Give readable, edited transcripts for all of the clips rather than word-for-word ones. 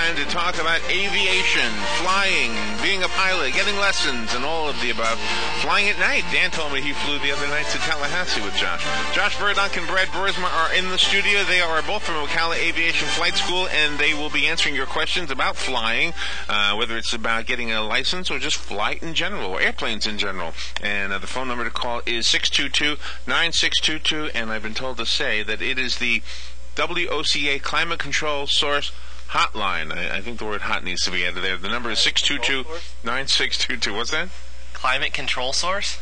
time to talk about aviation, flying, being a pilot, getting lessons, and all of the above. Flying at night. Dan told me he flew the other night to Tallahassee with Josh. Josh Verdunk and Brad Bursma are in the studio. They are both from Ocala Aviation Flight School, and they will be answering your questions about flying, whether it's about getting a license or just flight in general, or airplanes in general. And the phone number to call is 622-9622, and I've been told to say that it is the WOCA Climate Control Source Hotline. I think the word hot needs to be added there. The number is 622-9622. What's that? Climate Control Source?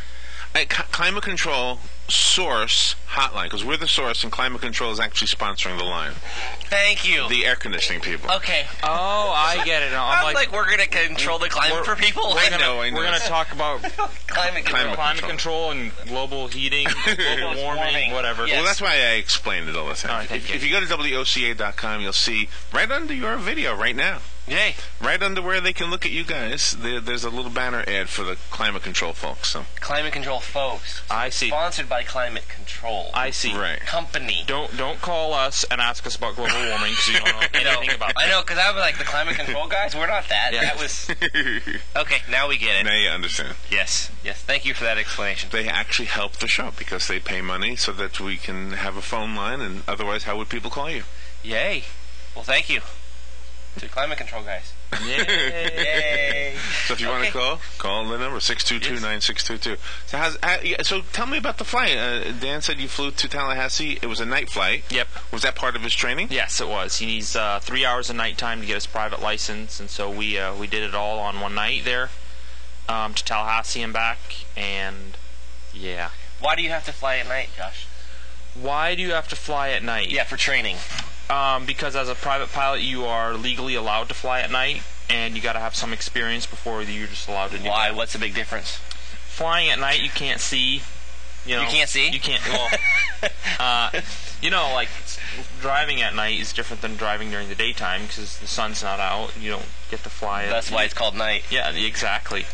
Climate Control Source Hotline, because we're the source and Climate Control is actually sponsoring the line. Thank you. The air conditioning people. Okay. Oh, I get it. I'm like we're going to control the climate for people? I know. We're going to talk about climate control and global heating, global warming, whatever. Yes. Well, that's why I explained it all the time. All right, if you go to WOCA.com, you'll see right under your video right now. Yay. Right under where they can look at you guys, there's a little banner ad for the climate control folks. So. Climate Control folks. I see. Sponsored by Climate Control. I see. Right. Company. Don't call us and ask us about global warming because you don't know anything about that. I know, because I was like, the Climate Control guys, we're not that. Yeah. That was... Okay, now we get it. Now you understand. Yes. Thank you for that explanation. They actually help the show because they pay money so that we can have a phone line, and otherwise how would people call you? Yay. Well, thank you to the Climate Control guys. Yay. So if you want to call the number 622-9622. So tell me about the flight. Dan said you flew to Tallahassee. It was a night flight. Yep. Was that part of his training? Yes, it was. He needs 3 hours of nighttime to get his private license, and so we did it all on one night there to Tallahassee and back, and yeah. Why do you have to fly at night, Josh? Why do you have to fly at night? Yeah, for training. Because as a private pilot, you are legally allowed to fly at night, and you got to have some experience before you're just allowed to do Why? that. What's the big difference? Flying at night, you can't see. You can't see? You can't. Well, like driving at night is different than driving during the daytime because the sun's not out. And you don't get to fly. That's why it's called night. Yeah, exactly.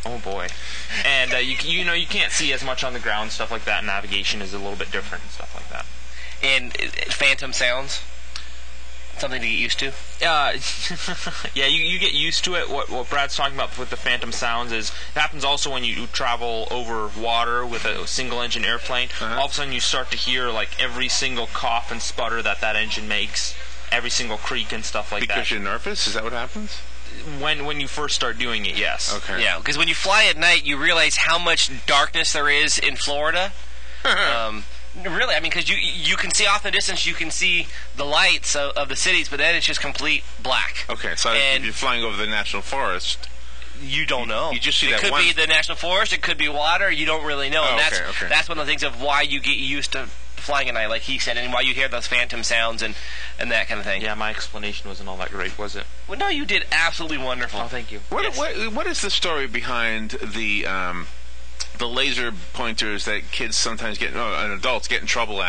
Oh boy. And you can't see as much on the ground, stuff like that. Navigation is a little bit different and stuff like that. And phantom sounds? Something to get used to? Yeah, you get used to it. What Brad's talking about with the phantom sounds is it happens also when you travel over water with a single-engine airplane. All of a sudden you start to hear like every single cough and sputter that engine makes, every single creak and stuff like that. Because you're nervous? Is that what happens? When you first start doing it, yes. Okay. Yeah, because when you fly at night, you realize how much darkness there is in Florida. Really, I mean, because you can see off in the distance, you can see the lights of the cities, but then it's just complete black. Okay, so if you're flying over the national forest, you don't know. You just see it that could be the national forest, it could be water, you don't really know. Oh, And okay. that's one of the things of why you get used to flying at night, like he said, and why you hear those phantom sounds and that kind of thing. Yeah, my explanation wasn't all that great, was it? Well, no, you did absolutely wonderful. Oh, thank you. What is the story behind the laser pointers that kids sometimes get, and adults get in trouble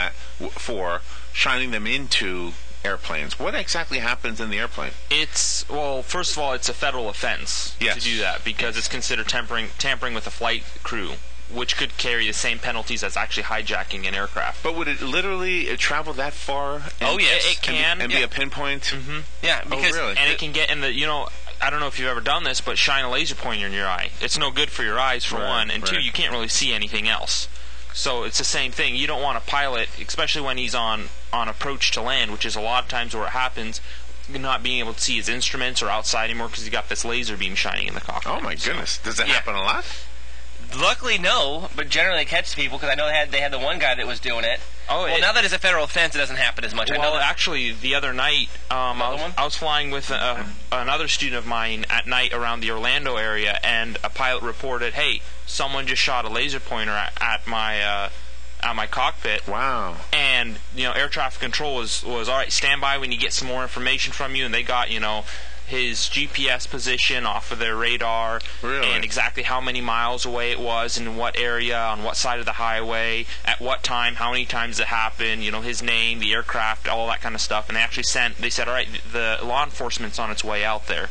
for shining them into airplanes? What exactly happens in the airplane? First of all, it's a federal offense to do that because it's considered tampering with a flight crew, which could carry the same penalties as actually hijacking an aircraft. But would it literally travel that far? Yes, it can. And be a pinpoint? Mm-hmm. Yeah, because really? And it can get in the, I don't know if you've ever done this, but shine a laser pointer in your eye. It's no good for your eyes, for one, and two, you can't really see anything else. So it's the same thing. You don't want a pilot, especially when he's on approach to land, which is a lot of times where it happens, not being able to see his instruments or outside anymore because he's got this laser beam shining in the cockpit. Oh my goodness. Does that happen a lot? Luckily, no, but generally they catch people because I know they had the one guy that was doing it. Oh, well, now that it's a federal offense, it doesn't happen as much. Well, actually, the other night, I was flying with another student of mine at night around the Orlando area, and a pilot reported, "Hey, someone just shot a laser pointer at my cockpit." Wow. And air traffic control was all right. Stand by when you get some more information from you, and they got his GPS position off of their radar, and exactly how many miles away it was, in what area, on what side of the highway, at what time, how many times it happened, his name, the aircraft, all that kind of stuff. And they actually said, all right, the law enforcement's on its way out there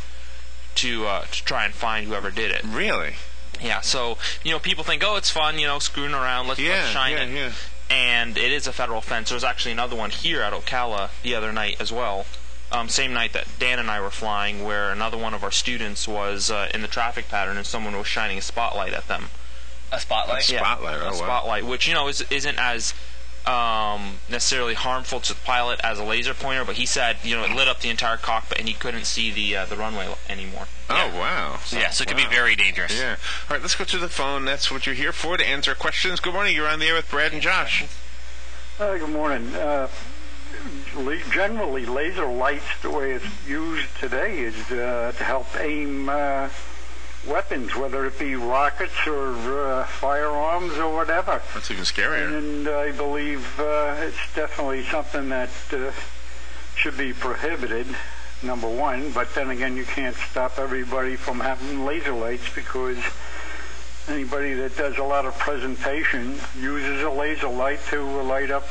to try and find whoever did it. Really? Yeah, so, people think, oh, it's fun, screwing around, let's shine it. Yeah. And it is a federal offense. There was actually another one here at Ocala the other night as well. same night that Dan and I were flying, where another one of our students was in the traffic pattern and someone was shining a spotlight at them. A spotlight? A spotlight, a spotlight, which, isn't as necessarily harmful to the pilot as a laser pointer, but he said, it lit up the entire cockpit and he couldn't see the runway anymore. Oh, wow. So it can be very dangerous. Yeah. All right, let's go to the phone. That's what you're here for, to answer questions. Good morning. You're on the air with Brad and Josh. Good morning. Generally, laser lights, the way it's used today, is to help aim weapons, whether it be rockets or firearms or whatever. That's even scarier. And I believe it's definitely something that should be prohibited, number one. But then again, you can't stop everybody from having laser lights, because anybody that does a lot of presentation uses a laser light to light up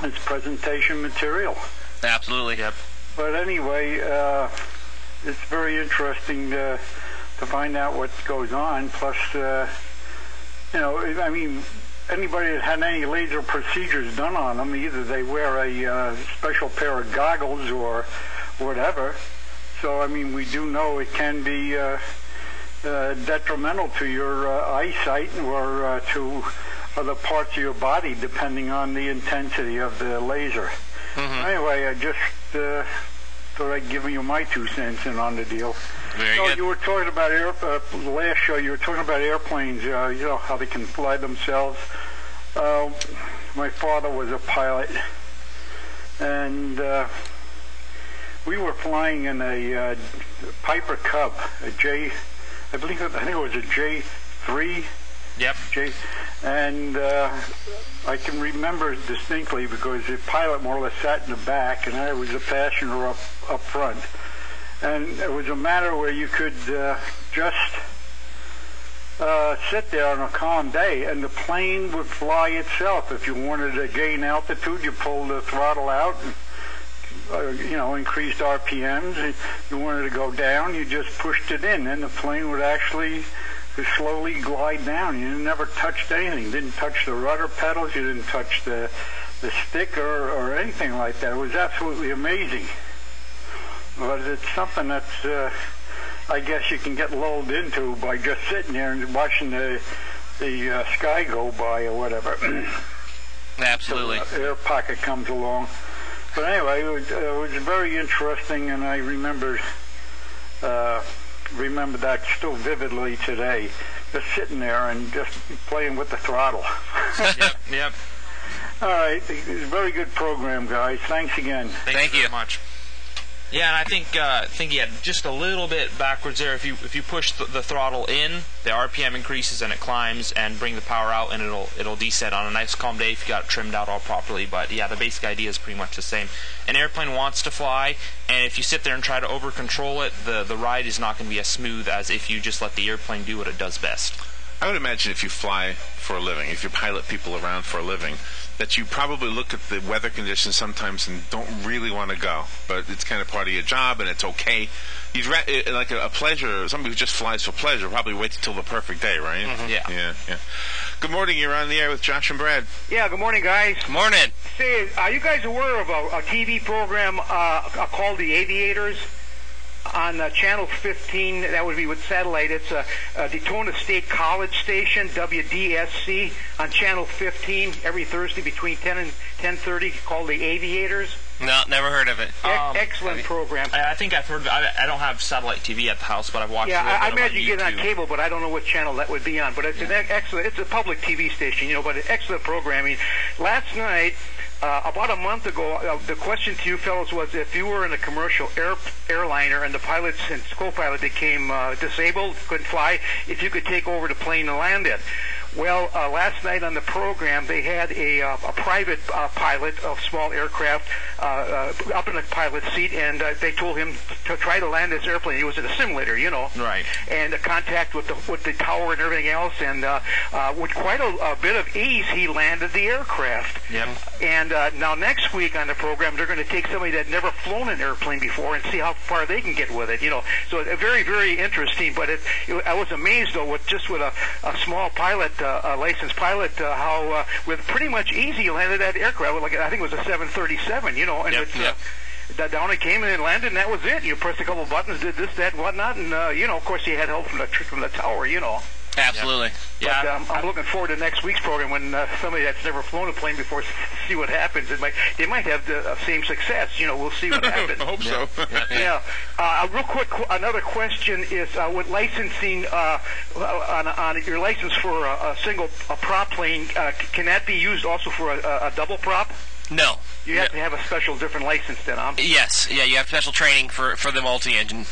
its presentation material. Absolutely. Yep. But anyway, it's very interesting to find out what goes on. Plus, anybody that had any laser procedures done on them, either they wear a special pair of goggles or whatever. So, we do know it can be detrimental to your eyesight or to other parts of your body, depending on the intensity of the laser. Mm-hmm. Anyway, I just thought I'd give you my 2 cents in on the deal. Very good. You were talking about last show. You were talking about airplanes. How they can fly themselves. My father was a pilot, and we were flying in a Piper Cub, I think it was a J3. Yep. And I can remember distinctly because the pilot more or less sat in the back and I was a passenger up front. And it was a matter where you could just sit there on a calm day and the plane would fly itself. If you wanted to gain altitude, you pulled the throttle out and increased RPMs. If you wanted to go down, you just pushed it in and the plane would actually slowly glide down. You never touched anything. You didn't touch the rudder pedals. You didn't touch the stick or anything like that. It was absolutely amazing. But it's something that's, I guess you can get lulled into by just sitting there and watching the sky go by or whatever. Absolutely. So, air pocket comes along. But anyway, it was very interesting, and I remember that still vividly today, just sitting there and just playing with the throttle. Yep. All right, it's a very good program, guys. Thanks again. Thank you very much. Yeah, and I think you had just a little bit backwards there. If you push the throttle in, the RPM increases and it climbs, and bring the power out, and it'll deset on a nice calm day if you got it trimmed out all properly. But yeah, the basic idea is pretty much the same. An airplane wants to fly, and if you sit there and try to over control it, the ride is not going to be as smooth as if you just let the airplane do what it does best. I would imagine if you fly for a living, if you pilot people around for a living, that you probably look at the weather conditions sometimes and don't really want to go, but it's kind of part of your job and it's okay. You'd like a pleasure, somebody who just flies for pleasure probably waits until the perfect day, right? Mm-hmm. Yeah. Good morning. You're on the air with Josh and Brad. Yeah. Good morning, guys. Good morning. Say, are you guys aware of a TV program called The Aviators? On Channel 15, that would be with satellite. It's a Daytona State College station, WDSC, on Channel 15 every Thursday between 10 and 10:30, called The Aviators. No, never heard of it. Excellent program. I think I've heard. I don't have satellite TV at the house, but I've watched. Yeah, I imagine you get it on cable, but I don't know what channel that would be on. But it's an excellent. It's a public TV station, but excellent programming. Last night. About a month ago, the question to you fellows was if you were in a commercial airliner and the pilots and co-pilot became disabled, couldn't fly, if you could take over the plane and land it. Well, last night on the program, they had a private pilot of small aircraft up in the pilot's seat, and they told him to try to land this airplane. He was in a simulator, you know. Right. And contact with the tower and everything else, and with quite a bit of ease, he landed the aircraft. Yep. And now next week on the program, they're going to take somebody that never flown an airplane before and see how far they can get with it. You know, so very, very interesting. But I was amazed though with a small pilot, licensed pilot, how with pretty much easy he landed that aircraft. Like I think it was a 737. You know, and down it came and landed, and that was it. You pressed a couple buttons, did this, that, and whatnot, and you know, of course, you had help from the tower. You know. Absolutely. Yeah. But I'm looking forward to next week's program when somebody that's never flown a plane before see what happens. They might have the same success. You know, we'll see what happens. I hope so. Yeah. Real quick, another question is with licensing on your license for a single prop plane, can that be used also for a double prop? No. You have to have a special different license then, huh? Yes. Yeah, you have special training for the multi-engine.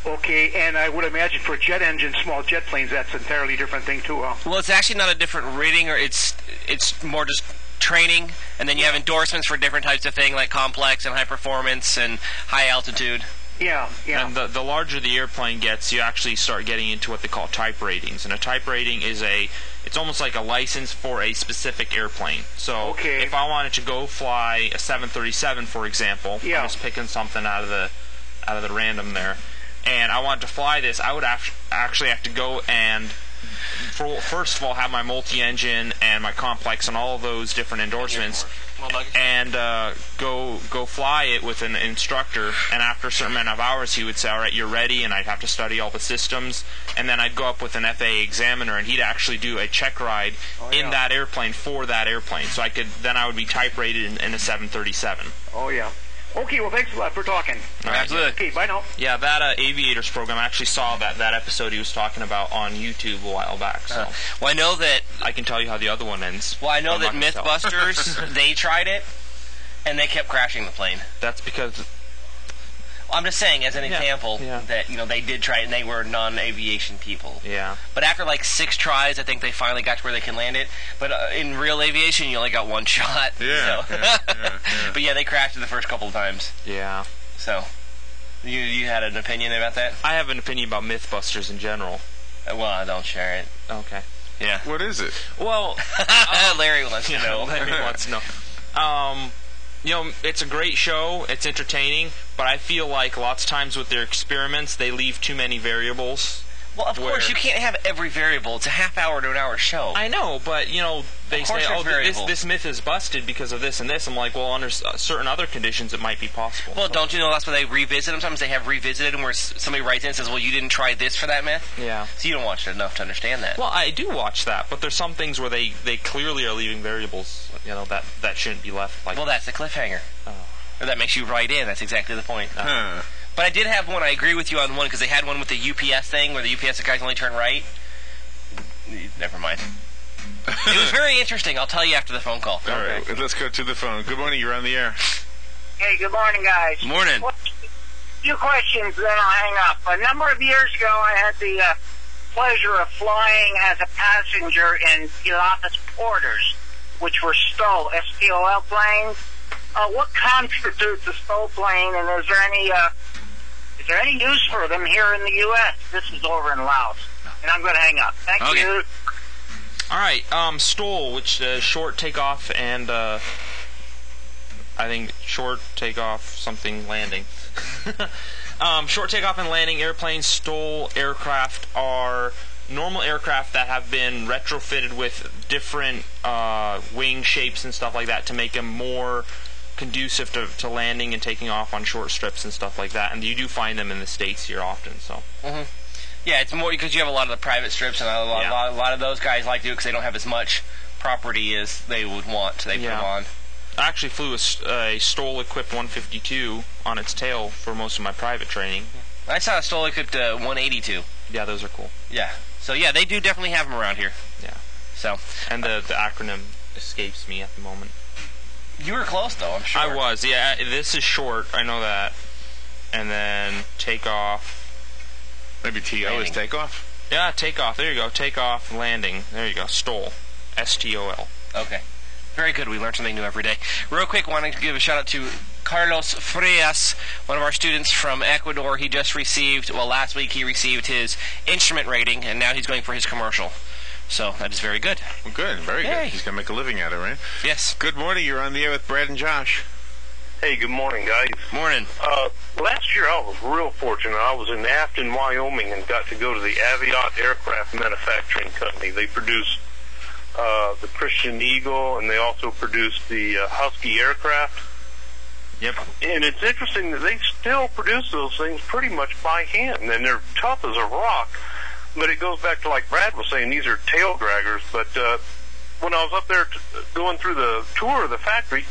Okay, and I would imagine for jet engines, small jet planes, that's an entirely different thing too, huh? Well, it's actually not a different rating, or it's more just training, and then you have endorsements for different types of thing, like complex and high performance and high altitude. Yeah. And the larger the airplane gets, you actually start getting into what they call type ratings. And a type rating is it's almost like a license for a specific airplane. So if I wanted to go fly a 737, for example, I'm just picking something out of the random there, and I wanted to fly this, I would actually have to go and first of all have my multi-engine and my complex and all of those different endorsements, and go fly it with an instructor. And after a certain amount of hours, he would say, "All right, you're ready," and I'd have to study all the systems. And then I'd go up with an FAA examiner, and he'd actually do a check ride in that airplane for that airplane. So I would be type rated in a 737. Oh yeah. Okay, well, thanks a lot for talking. Absolutely. Okay, bye now. Yeah, that Aviators program, I actually saw that episode he was talking about on YouTube a while back. So well, I know that... I can tell you how the other one ends. Well, I know that Mythbusters, they tried it, and they kept crashing the plane. That's because... I'm just saying, as an example, that they did try it, and they were non-aviation people. Yeah. But after like 6 tries, I think they finally got to where they can land it. But in real aviation, you only got 1 shot. Yeah. But yeah, they crashed it the first couple of times. Yeah. So, you had an opinion about that? I have an opinion about Mythbusters in general. Well, I don't share it. Okay. Yeah. What is it? Well, Larry wants to know. Larry wants to know. It's a great show. It's entertaining, but I feel like lots of times with their experiments, they leave too many variables. Well, of course, you can't have every variable. It's a half-hour to an hour show. I know, but, they say, this myth is busted because of this and this. I'm like, well, under certain other conditions, it might be possible. Well, don't you know that's why they revisit them? Sometimes they have revisited them where somebody writes in and says, well, you didn't try this for that myth? Yeah. So you don't watch it enough to understand that. Well, I do watch that, but there's some things where they clearly are leaving variables, that shouldn't be left. Like. Well, that's the cliffhanger. Oh. Or that makes you write in. That's exactly the point. But I did have one. I agree with you on one because they had one with the UPS thing where the UPS guys only turn right. Never mind. It was very interesting. I'll tell you after the phone call. All right, let's go to the phone. Good morning. You're on the air. Hey, good morning, guys. Morning. Few questions, then I'll hang up. A number of years ago, I had the pleasure of flying as a passenger in Pilatus Porters, which were STOL, S-T-O-L planes. What constitutes a STOL plane, and is there any use for them here in the U.S.? This is over in Laos. And I'm going to hang up. Thank you. All right, STOL, which short takeoff and I think short takeoff something landing. Short takeoff and landing airplanes, STOL aircraft are normal aircraft that have been retrofitted with different wing shapes and stuff like that to make them more conducive to landing and taking off on short strips and stuff like that. And you do find them in the States here often. So. Mm-hmm. Yeah, it's more because you have a lot of the private strips, and a lot of those guys like to do it because they don't have as much property as they would want. They put on. I actually flew a STOL-equipped 152 on its tail for most of my private training. I saw a STOL-equipped 182. Yeah, those are cool. Yeah. So, yeah, they do definitely have them around here. Yeah. So. And the acronym escapes me at the moment. You were close, though, I'm sure. I was, yeah. This is short, I know that. And then takeoff. Maybe TO is takeoff? Yeah, takeoff. There you go. Takeoff, landing. There you go. STOL. S-T-O-L. Okay. Very good. We learn something new every day. Real quick, wanting to give a shout-out to Carlos Frias, one of our students from Ecuador. He just received, last week he received his instrument rating, and now he's going for his commercial. So that is very good. Well, good. Very good. He's going to make a living at it, right? Yes. Good morning. You're on the air with Brad and Josh. Hey, good morning, guys. Morning. Last year I was real fortunate. I was in Afton, Wyoming, and got to go to the Aviat Aircraft Manufacturing Company. They produce the Christian Eagle, and they also produce the Husky aircraft. Yep. And it's interesting that they still produce those things pretty much by hand, and they're tough as a rock. But it goes back to, like Brad was saying, these are tail draggers. But when I was up there going through the tour of the factory,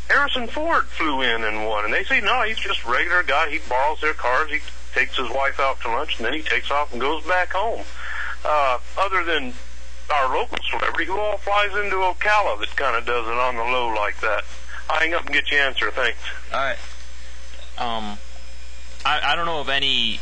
Harrison Ford flew in one, and they say, no, he's just a regular guy. He borrows their cars, he takes his wife out to lunch, and then he takes off and goes back home. Other than our local celebrity, who all flies into Ocala that kind of does it on the low like that? I'll hang up and get your answer. Thanks. All right. I don't know of any,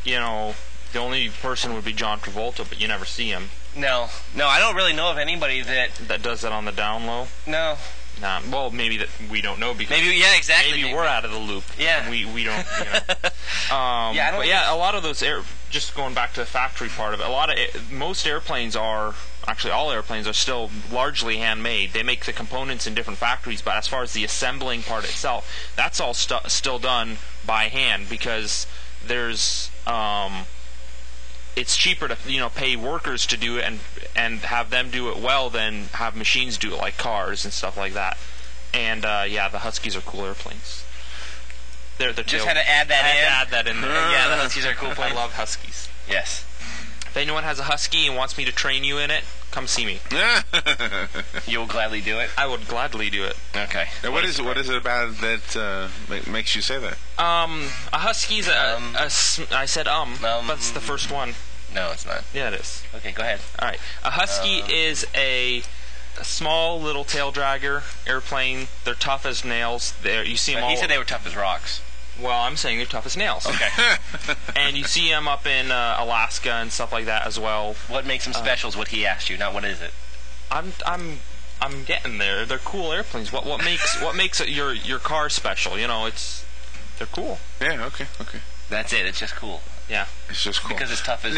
the only person would be John Travolta, but you never see him. No, I don't really know of anybody that does that on the down low. No. Nah, well, maybe that we don't know because exactly. Maybe we're out of the loop. Yeah, we don't. A lot of those just going back to the factory part of it. Most airplanes are actually all airplanes are still largely handmade. They make the components in different factories, but as far as the assembling part itself, that's all still done by hand because there's it's cheaper to pay workers to do it and have them do it well than have machines do it like cars and stuff like that. And the Huskies are cool airplanes. They're just had to add that in there. Yeah, the Huskies are cool planes. I love Huskies. Yes. If anyone has a Husky and wants me to train you in it, come see me. You'll gladly do it? I would gladly do it. Okay. Now, what is it about that makes you say that? A Husky's I said that's the first one. No, it's not. Yeah, it is. Okay, go ahead. All right. A Husky is a small little tail dragger airplane. They're tough as nails. You see them all. He said they were tough as rocks. Well, I'm saying they're tough as nails. Okay. And you see them up in Alaska and stuff like that as well. What makes them special is what he asked you, not what is it. I'm getting there. They're cool airplanes. What makes your car special? They're cool. Yeah. Okay. That's it. It's just cool. Yeah. It's just cool. Because it's tough as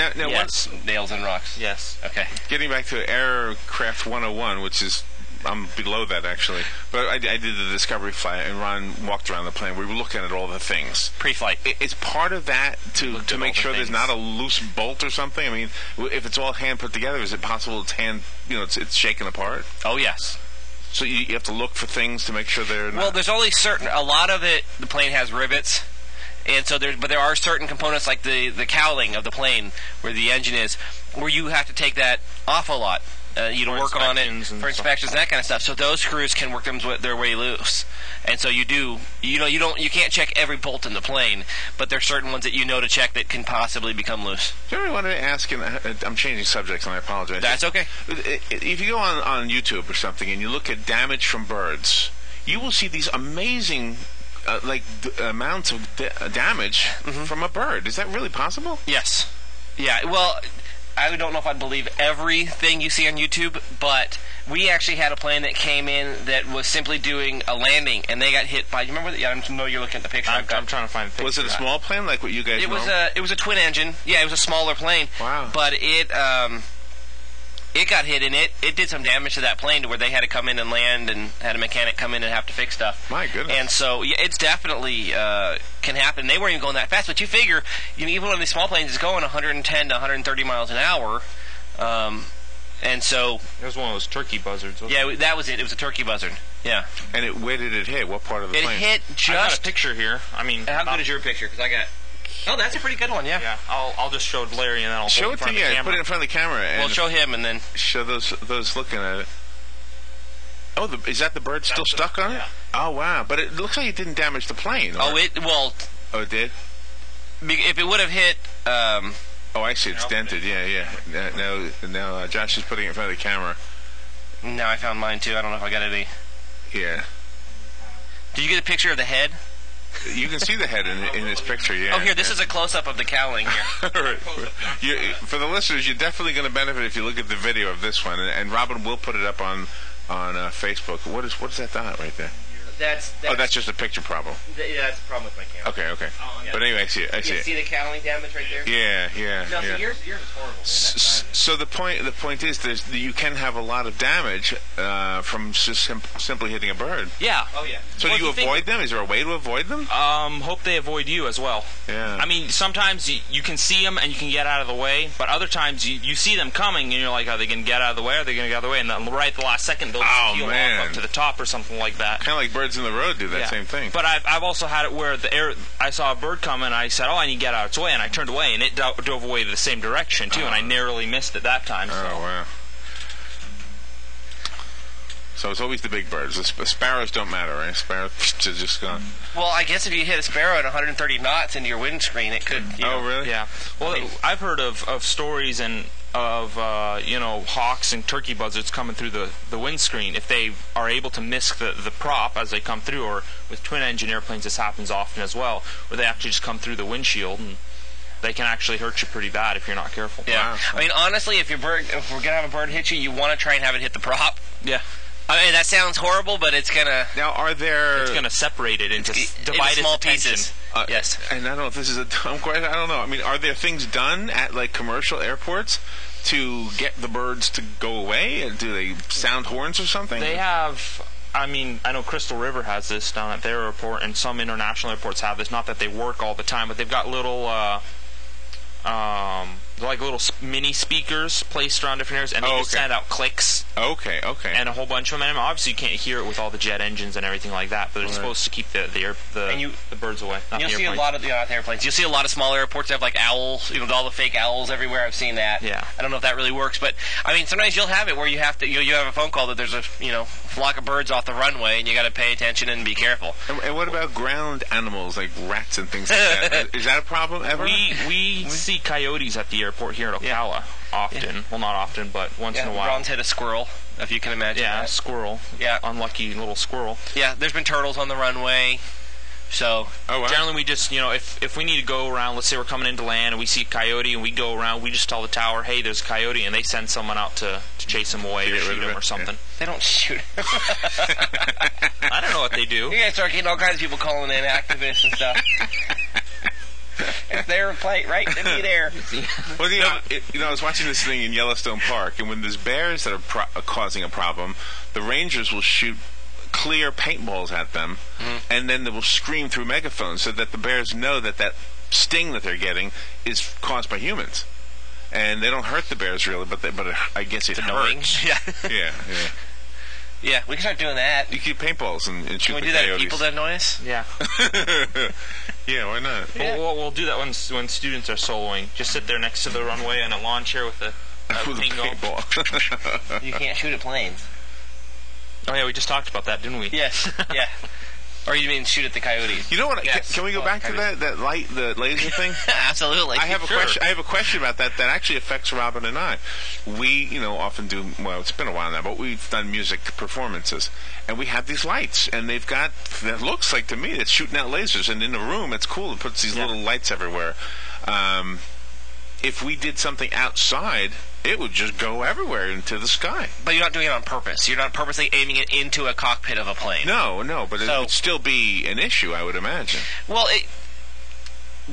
nails and rocks. Yes. Okay. Getting back to Aircraft 101, which is I'm below that actually, but I did the Discovery flight, and Ron walked around the plane. We were looking at all the things pre-flight. It's part of that to make sure there's not a loose bolt or something. I mean, if it's all hand put together, is it possible it's hand? It's shaken apart? Oh yes. So you have to look for things to make sure they're not. Well, there's only a lot of it. The plane has rivets. And so there are certain components like the cowling of the plane where the engine is, where you have to take that off a lot. You don't work on it for inspections and that kind of stuff. So those screws can work their way loose. And so you can't check every bolt in the plane, but there's certain ones that to check that can possibly become loose. Do you ever want to ask, and I'm changing subjects and I apologize. That's okay. If you go on YouTube or something and you look at damage from birds, you will see these amazing amounts of damage from a bird. Is that really possible? Yes. Yeah. Well, I don't know if I'd believe everything you see on YouTube, but we actually had a plane that came in that was simply doing a landing, and they got hit by. You remember? I know you're looking at the picture. I'm trying to find the picture. Was it a small plane like what you guys? It was a twin engine. Yeah, it was a smaller plane. Wow. But it got hit, and it did some damage to that plane to where they had to come in and land and had a mechanic come in and have to fix stuff. My goodness. And so, it's definitely can happen. They weren't even going that fast, but you figure, even when these small planes is going 110 to 130 miles an hour, and so... It was one of those turkey buzzards, wasn't it? Yeah, that was it. It was a turkey buzzard. Yeah. And where did it hit? What part of the plane? It hit just... I got a picture here. I mean... How good is your picture? Because I got... Oh, that's a pretty good one, yeah. Yeah, I'll just show Larry and then I'll show hold it in front of the camera. Put it in front of the camera. And we'll show him and then... Show those looking at it. Oh, is that the bird still stuck on it? Yeah. Oh, wow. But it looks like it didn't damage the plane. Oh, it did? If it would have hit... Oh, I see. It's dented. Yeah. Now Josh is putting it in front of the camera. Now I found mine, too. I don't know if I got any... Yeah. Did you get a picture of the head? You can see the head in this picture, yeah. Oh, here, this is a close-up of the cowling here. Right. For the listeners, you're definitely going to benefit if you look at the video of this one, and Robin will put it up on on Facebook. What is that dot right there? That's just a picture problem. Yeah, that's the problem with my camera. Okay. Yeah. But anyway, I see it. You see the cowling damage right there? Yeah. No, so yours is horrible. Man. So the point is, you can have a lot of damage from just simply hitting a bird. Yeah. Oh yeah. So do you avoid them? Is there a way to avoid them? Hope they avoid you as well. Yeah. I mean, sometimes you can see them and you can get out of the way, but other times you see them coming and you're like, are they going to get out of the way? Are they going to get out of the way? And then right at the last second, they'll just peel off up to the top or something like that. Kind of like birds in the road do that same thing. But I've also had it where I saw a bird come and I said, I need to get out of its way, and I turned away and it dove away to the same direction too, and I narrowly missed it that time. Oh wow. So it's always the big birds. The sparrows don't matter, right? Sparrows are just gone. Well, I guess if you hit a sparrow at 130 knots into your windscreen, it could. Oh, really? Yeah. Well, I've heard of stories and of hawks and turkey buzzards coming through the windscreen. If they are able to miss the prop as they come through, or with twin-engine airplanes, this happens often as well, where they actually just come through the windshield and they can actually hurt you pretty bad if you're not careful. Yeah. Wow. I mean, honestly, if we're gonna have a bird hit you, you want to try and have it hit the prop. Yeah. I mean, that sounds horrible, but it's gonna. Now, It's gonna separate it into small pieces. Yes. And I don't know if this is a dumb question. I don't know. I mean, are there things done at like commercial airports to get the birds to go away? Do they sound horns or something? They have. I mean, I know Crystal River has this down at their airport, and some international airports have this. Not that they work all the time, but they've got little. Like little mini speakers placed around different areas, and they just send out clicks. Okay. And a whole bunch of them. And obviously, you can't hear it with all the jet engines and everything like that, but they're supposed to keep the birds away. You'll see a lot of not the airplanes. You'll see a lot of small airports that have like owls. All the fake owls everywhere. I've seen that. Yeah. I don't know if that really works, but I mean, sometimes you'll have it where you have to. You have a phone call that there's a flock of birds off the runway, and you got to pay attention and be careful. And what about ground animals like rats and things like that? Is that a problem ever? We see coyotes at the airport here at Ocala often. Yeah. Well, not often, but once in a while. Ron's hit a squirrel, if you can imagine. Yeah, that. Squirrel. Yeah, unlucky little squirrel. Yeah, there's been turtles on the runway. So generally we just, if we need to go around, let's say we're coming into land and we see a coyote and we go around, we just tell the tower, hey, there's a coyote, and they send someone out to chase him away or shoot him or something. Yeah. They don't shoot him. I don't know what they do. You guys start getting all kinds of people calling in, activists and stuff. If they're right to be there. Well, I was watching this thing in Yellowstone Park, and when there's bears that are causing a problem, the rangers will shoot clear paintballs at them, and then they will scream through megaphones so that the bears know that sting that they're getting is caused by humans. And they don't hurt the bears really, but I guess it hurts. Yeah. Yeah, we can start doing that. You keep paintballs and shoot the coyotes. Can we do that at people that annoy us? Yeah. Yeah, why not? Yeah. We'll do that when students are soloing. Just sit there next to the runway in a lawn chair with a paintball. You can't shoot at planes. Oh yeah, we just talked about that, didn't we? Yes. Yeah. Or you mean shoot at the coyotes? You know what? Yes. Can we go back to that light, the laser thing? Absolutely. I have a question. I have a question about that actually affects Robin and I. We, often do. Well, it's been a while now, but we've done music performances, and we have these lights, and they've got. That looks like to me it's shooting out lasers, and in the room it's cool. It puts these little lights everywhere. If we did something outside, it would just go everywhere into the sky. But you're not doing it on purpose. You're not purposely aiming it into a cockpit of a plane. No, but it would still be an issue, I would imagine. Well,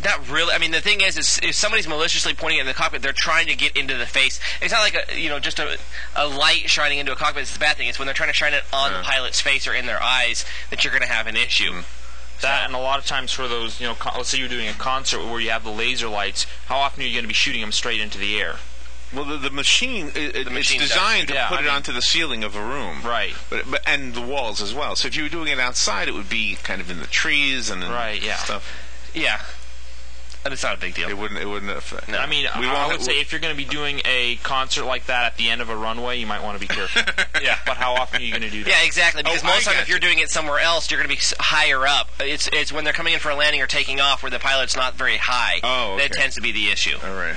not really. I mean, the thing is if somebody's maliciously pointing at the cockpit, they're trying to get into the face. It's not like just a light shining into a cockpit. It's the bad thing. It's when they're trying to shine it on the pilot's face or in their eyes that you're going to have an issue. That, and a lot of times for those, let's say you're doing a concert where you have the laser lights, how often are you going to be shooting them straight into the air? Well, the machine, it's designed to put it onto the ceiling of a room. Right. But and the walls as well. So if you were doing it outside, it would be kind of in the trees and stuff. Yeah. And it's not a big deal. It wouldn't affect. No. I mean, I would say if you're going to be doing a concert like that at the end of a runway, you might want to be careful. Yeah. But how often are you going to do that? Yeah, exactly. Because most of the time, if you're doing it somewhere else, you're going to be higher up. It's when they're coming in for a landing or taking off where the pilot's not very high. Oh, okay. That tends to be the issue. All right.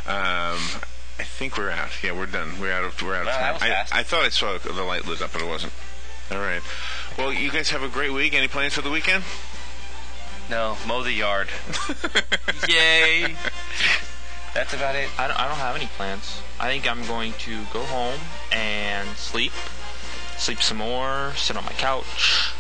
I think we're out. Yeah, we're done. We're out of time. That was fast. I thought I saw the light lit up, but it wasn't. All right. Well, you guys have a great week. Any plans for the weekend? No, mow the yard. Yay! That's about it. I don't have any plans. I think I'm going to go home and sleep sleep some more, sit on my couch,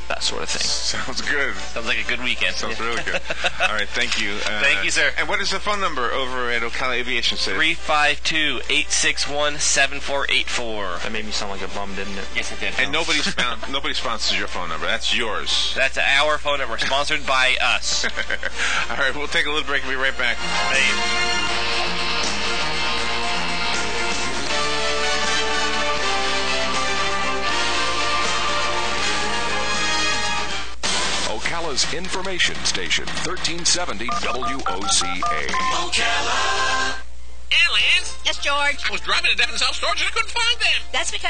that sort of thing. Sounds good. Sounds like a good weekend. Sounds really good. All right, thank you. Thank you, sir. And what is the phone number over at Ocala Aviation Center? 352-861-7484. That made me sound like a bum, didn't it? Yes, it did. And nobody sponsors your phone number. That's yours. That's our phone number, sponsored by us. All right, we'll take a little break and be right back. Ocala's information station, 1370 WOCA. Ocala! Alice? Yes, George? I was driving to Devon's self-storage and I couldn't find them. That's because